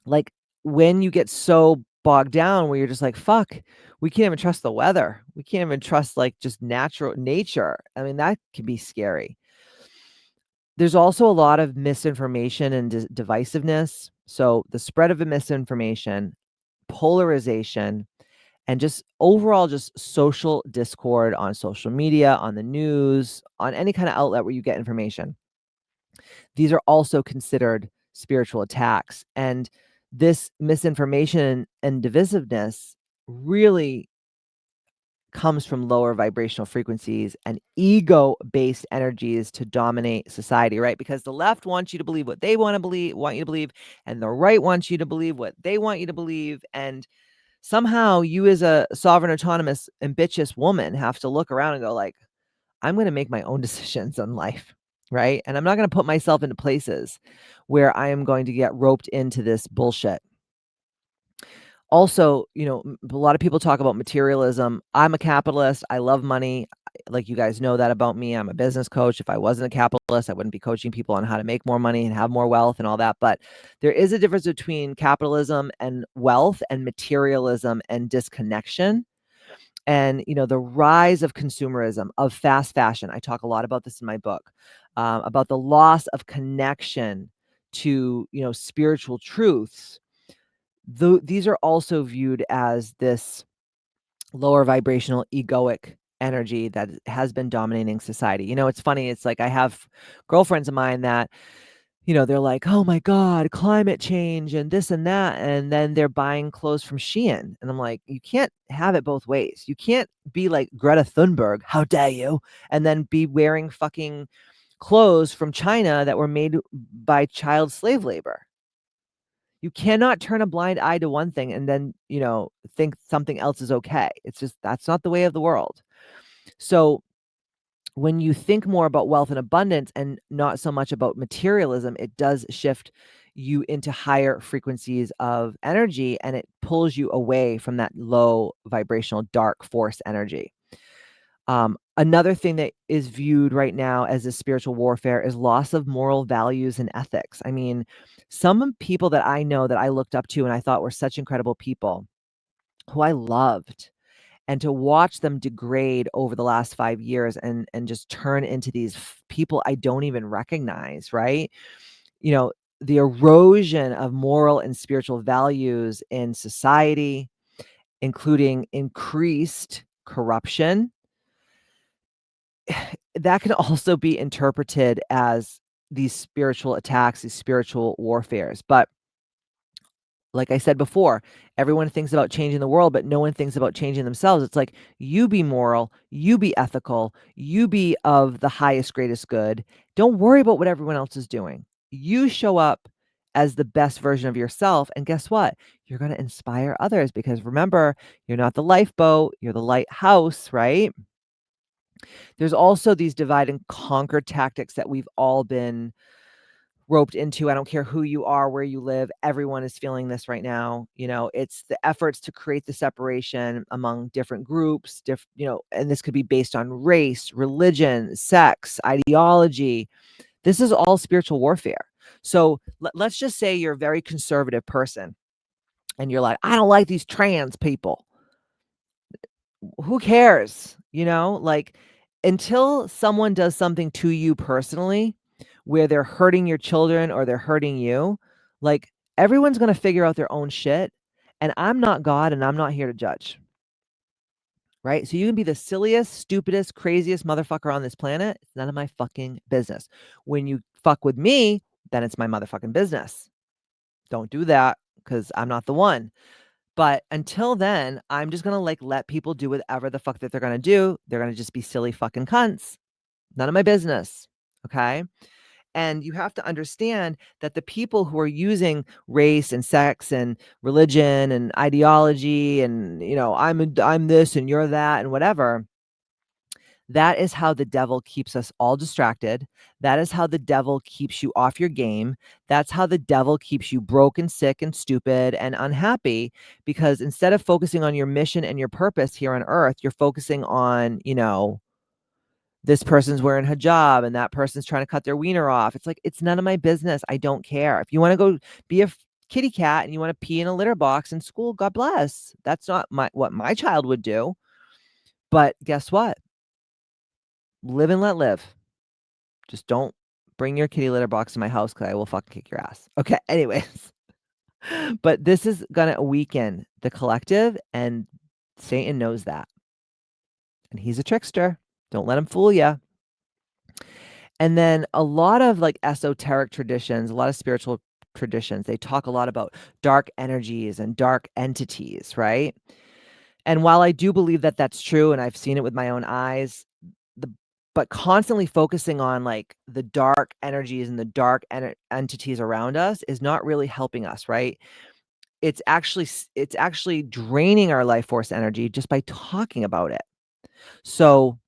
Like, when you get so bogged down where you're just like, "Fuck, we can't even trust the weather. We can't even trust, like, just natural nature." I mean, that can be scary. There's also a lot of misinformation and divisiveness. So, the spread of the misinformation, polarization, and just overall just social discord on social media, on the news, on any kind of outlet where you get information. These are also considered spiritual attacks. And this misinformation and divisiveness really comes from lower vibrational frequencies and ego-based energies to dominate society, right? Because the left wants you to believe what they want you to believe, and the right wants you to believe what they want you to believe. And somehow you as a sovereign, autonomous, ambitious woman have to look around and go like, I'm going to make my own decisions in life, right? And I'm not going to put myself into places where I am going to get roped into this bullshit. Also, a lot of people talk about materialism. I'm a capitalist. I love money. Like you guys know that about me. I'm a business coach. If I wasn't a capitalist, I wouldn't be coaching people on how to make more money and have more wealth and all that. But there is a difference between capitalism and wealth and materialism and disconnection. And the rise of consumerism, of fast fashion. I talk a lot about this in my book, about the loss of connection to spiritual truths. These are also viewed as this lower vibrational egoic energy that has been dominating society. It's funny. It's like I have girlfriends of mine that they're like, "Oh my god, climate change and this and that," and then they're buying clothes from Shein, and I'm like, "You can't have it both ways. You can't be like Greta Thunberg, how dare you, and then be wearing fucking clothes from China that were made by child slave labor." You cannot turn a blind eye to one thing and then, think something else is okay. It's just that's not the way of the world. So when you think more about wealth and abundance and not so much about materialism, it does shift you into higher frequencies of energy and it pulls you away from that low vibrational dark force energy. Another thing that is viewed right now as a spiritual warfare is loss of moral values and ethics. I mean, some people that I know that I looked up to and I thought were such incredible people who I loved, and to watch them degrade over the last 5 years and just turn into these people I don't even recognize, right? You know, the erosion of moral and spiritual values in society, including increased corruption, that can also be interpreted as these spiritual attacks, these spiritual warfares. But Like I said before, everyone thinks about changing the world, but no one thinks about changing themselves. It's like, you be moral, you be ethical, you be of the highest, greatest good. Don't worry about what everyone else is doing. You show up as the best version of yourself. And guess what? You're going to inspire others because remember, you're not the lifeboat, you're the lighthouse, right? There's also these divide and conquer tactics that we've all been roped into. I don't care who you are, where you live, everyone is feeling this right now. It's the efforts to create the separation among different groups, and this could be based on race, religion, sex, ideology. This is all spiritual warfare. So let's just say you're a very conservative person and you're like, I don't like these trans people. Who cares? Like, until someone does something to you personally where they're hurting your children or they're hurting you, like, everyone's going to figure out their own shit. And I'm not God and I'm not here to judge. Right? So you can be the silliest, stupidest, craziest motherfucker on this planet. It's none of my fucking business. When you fuck with me, then it's my motherfucking business. Don't do that because I'm not the one. But until then, I'm just gonna, like, let people do whatever the fuck that they're gonna do. They're gonna just be silly fucking cunts. None of my business, okay? And you have to understand that the people who are using race and sex and religion and ideology and, I'm this and you're that and whatever, that is how the devil keeps us all distracted. That is how the devil keeps you off your game. That's how the devil keeps you broke and sick and stupid and unhappy, because instead of focusing on your mission and your purpose here on earth, you're focusing on, this person's wearing hijab and that person's trying to cut their wiener off. It's like, it's none of my business. I don't care. If you want to go be a kitty cat and you want to pee in a litter box in school, God bless. That's not what my child would do. But guess what? Live and let live. Just don't bring your kitty litter box to my house because I will fucking kick your ass. Okay, anyways. But this is gonna weaken the collective, and Satan knows that. And he's a trickster. Don't let him fool you. And then a lot of, like, esoteric traditions, a lot of spiritual traditions, they talk a lot about dark energies and dark entities, right? And while I do believe that that's true, and I've seen it with my own eyes, the but constantly focusing on, like, the dark energies and the dark entities around us is not really helping us, right? It's actually draining our life force energy just by talking about it. So,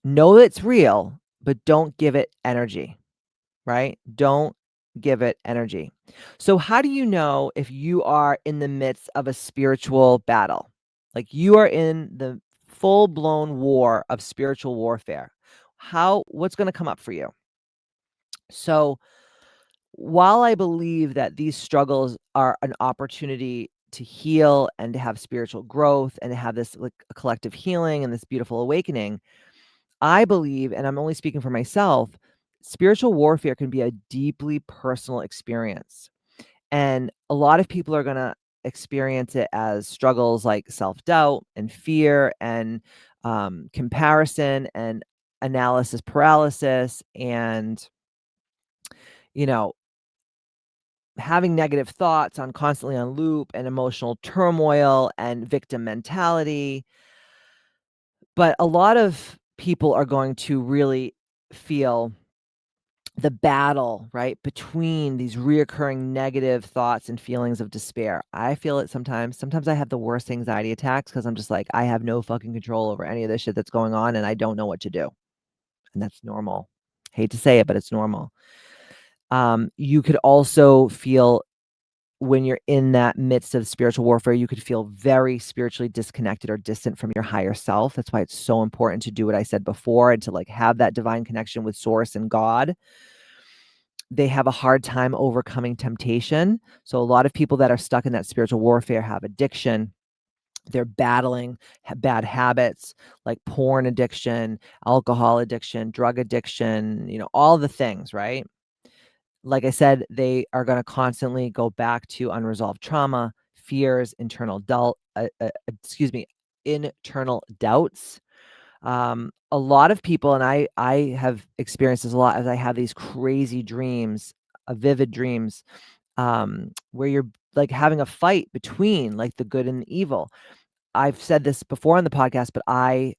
know it's real, but don't give it energy, right? Don't give it energy. So how do you know if you are in the midst of a spiritual battle? Like, you are in the full-blown war of spiritual warfare. What's going to come up for you? So, while I believe that these struggles are an opportunity to heal and to have spiritual growth and to have this, like, a collective healing and this beautiful awakening, I believe, and I'm only speaking for myself, spiritual warfare can be a deeply personal experience. And a lot of people are going to experience it as struggles like self doubt and fear and comparison and analysis paralysis and, you know, having negative thoughts on constantly on loop and emotional turmoil and victim mentality. But a lot of people are going to really feel the battle, right, between these reoccurring negative thoughts and feelings of despair. I feel it sometimes. Sometimes I have the worst anxiety attacks because I'm just like, I have no fucking control over any of this shit that's going on and I don't know what to do. And that's normal. Hate to say it, but it's normal. You could also feel, when you're in that midst of spiritual warfare, you could feel very spiritually disconnected or distant from your higher self. That's why it's so important to do what I said before and to, like, have that divine connection with source and God. They have a hard time overcoming temptation. So a lot of people that are stuck in that spiritual warfare have addiction. They're battling bad habits like porn addiction, alcohol addiction, drug addiction, all the things, right? Like I said, they are going to constantly go back to unresolved trauma, fears, internal doubts. A lot of people, and I have experienced this a lot, as I have these crazy dreams, vivid dreams, where you're like having a fight between like the good and the evil. I've said this before on the podcast, but I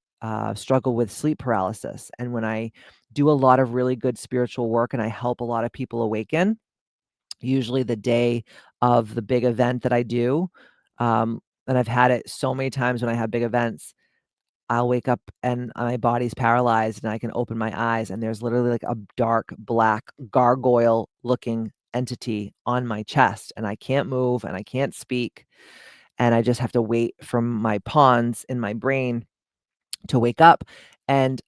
struggle with sleep paralysis. And when I do a lot of really good spiritual work and I help a lot of people awaken, usually the day of the big event that I do, and I've had it so many times when I have big events, I'll wake up and my body's paralyzed and I can open my eyes and there's literally like a dark black gargoyle looking entity on my chest and I can't move and I can't speak and I just have to wait for my pawns in my brain to wake up. And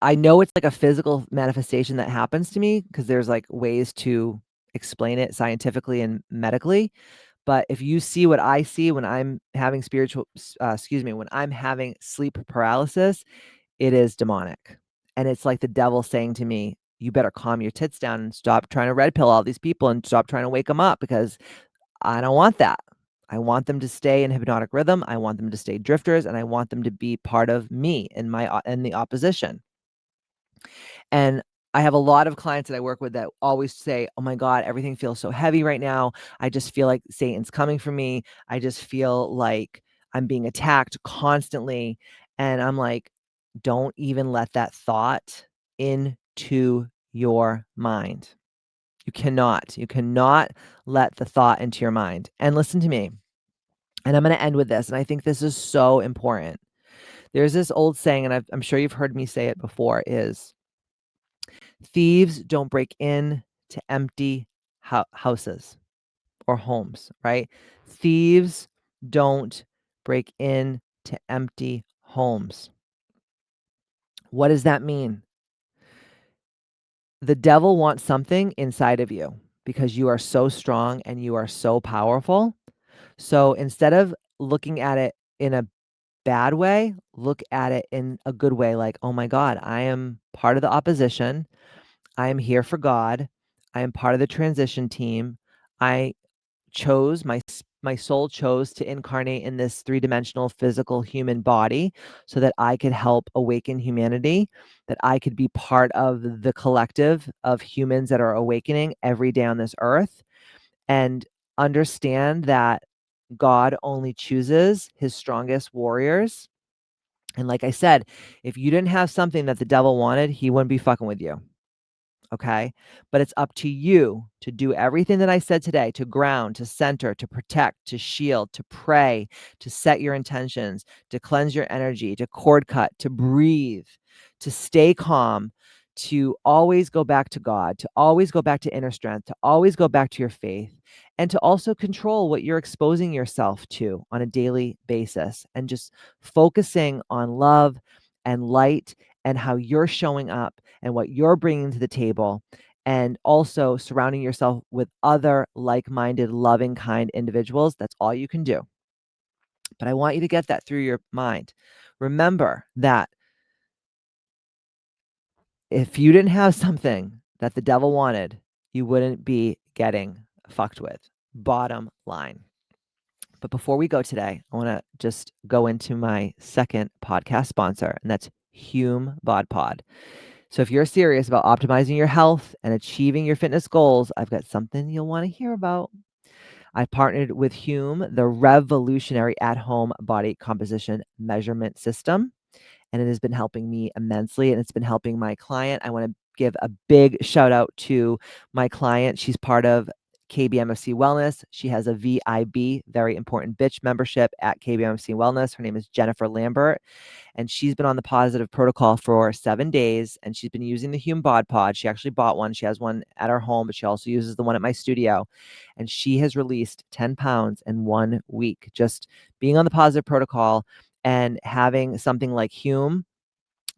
I know it's like a physical manifestation that happens to me because there's like ways to explain it scientifically and medically. But if you see what I see when I'm having when I'm having sleep paralysis, it is demonic. And it's like the devil saying to me, you better calm your tits down and stop trying to red pill all these people and stop trying to wake them up because I don't want that. I want them to stay in hypnotic rhythm. I want them to stay drifters and I want them to be part of me in in the opposition. And I have a lot of clients that I work with that always say, "Oh my God, everything feels so heavy right now. I just feel like Satan's coming for me. I just feel like I'm being attacked constantly." And I'm like, don't even let that thought into your mind. You cannot. You cannot let the thought into your mind. And listen to me. And I'm going to end with this. And I think this is so important. There's this old saying, and I'm sure you've heard me say it before, is thieves don't break in to empty houses or homes, right? Thieves don't break in to empty homes. What does that mean? The devil wants something inside of you because you are so strong and you are so powerful. So instead of looking at it in a bad way, look at it in a good way. Like, oh my God, I am part of the opposition. I am here for God. I am part of the transition team. I chose my soul chose to incarnate in this three-dimensional physical human body so that I could help awaken humanity, that I could be part of the collective of humans that are awakening every day on this earth, and understand that God only chooses his strongest warriors. And like I said, if you didn't have something that the devil wanted, he wouldn't be fucking with you. Okay. But it's up to you to do everything that I said today, to ground, to center, to protect, to shield, to pray, to set your intentions, to cleanse your energy, to cord cut, to breathe, to stay calm, to always go back to God, to always go back to inner strength, to always go back to your faith, and to also control what you're exposing yourself to on a daily basis and just focusing on love and light and how you're showing up and what you're bringing to the table, and also surrounding yourself with other like-minded, loving, kind individuals. That's all you can do. But I want you to get that through your mind. Remember that if you didn't have something that the devil wanted, you wouldn't be getting fucked with. Bottom line. But before we go today, I want to just go into my second podcast sponsor, and that's Hume Bod Pod. So if you're serious about optimizing your health and achieving your fitness goals, I've got something you'll want to hear about. I've partnered with Hume, the revolutionary at-home body composition measurement system, and it has been helping me immensely, and it's been helping my client. I want to give a big shout out to my client. She's part of KBMFC Wellness. She has a VIB, very important bitch membership at KBMFC Wellness. Her name is Jennifer Lambert, and she's been on the positive protocol for 7 days, and she's been using the Hume Bod Pod. She actually bought one. She has one at her home, but she also uses the one at my studio, and she has released 10 pounds in 1 week, just being on the positive protocol and having something like Hume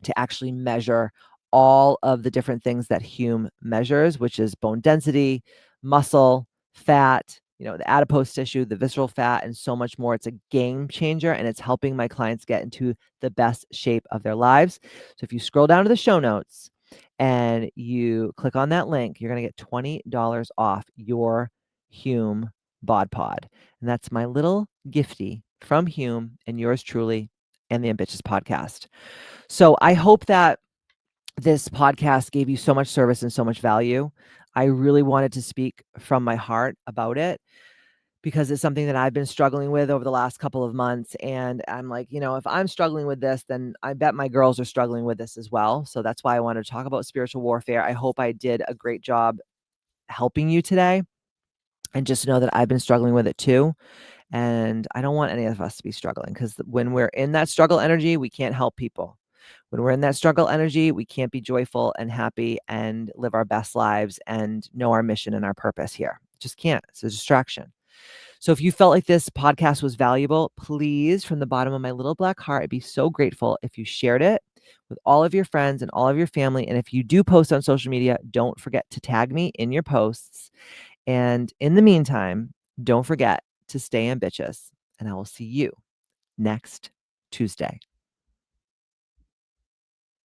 to actually measure all of the different things that Hume measures, which is bone density, muscle, fat, the adipose tissue, the visceral fat, and so much more. It's a game changer, and it's helping my clients get into the best shape of their lives. So if you scroll down to the show notes and you click on that link, you're going to get $20 off your Hume Bod Pod. And that's my little gifty from Hume and yours truly and the Ambitious Podcast. So I hope that this podcast gave you so much service and so much value. I really wanted to speak from my heart about it because it's something that I've been struggling with over the last couple of months. And I'm like, if I'm struggling with this, then I bet my girls are struggling with this as well. So that's why I wanted to talk about spiritual warfare. I hope I did a great job helping you today. And just know that I've been struggling with it too. And I don't want any of us to be struggling because when we're in that struggle energy, we can't help people. When we're in that struggle energy, we can't be joyful and happy and live our best lives and know our mission and our purpose here. Just can't. It's a distraction. So if you felt like this podcast was valuable, please, from the bottom of my little black heart, I'd be so grateful if you shared it with all of your friends and all of your family. And if you do post on social media, don't forget to tag me in your posts. And in the meantime, don't forget to stay ambitious. And I will see you next Tuesday.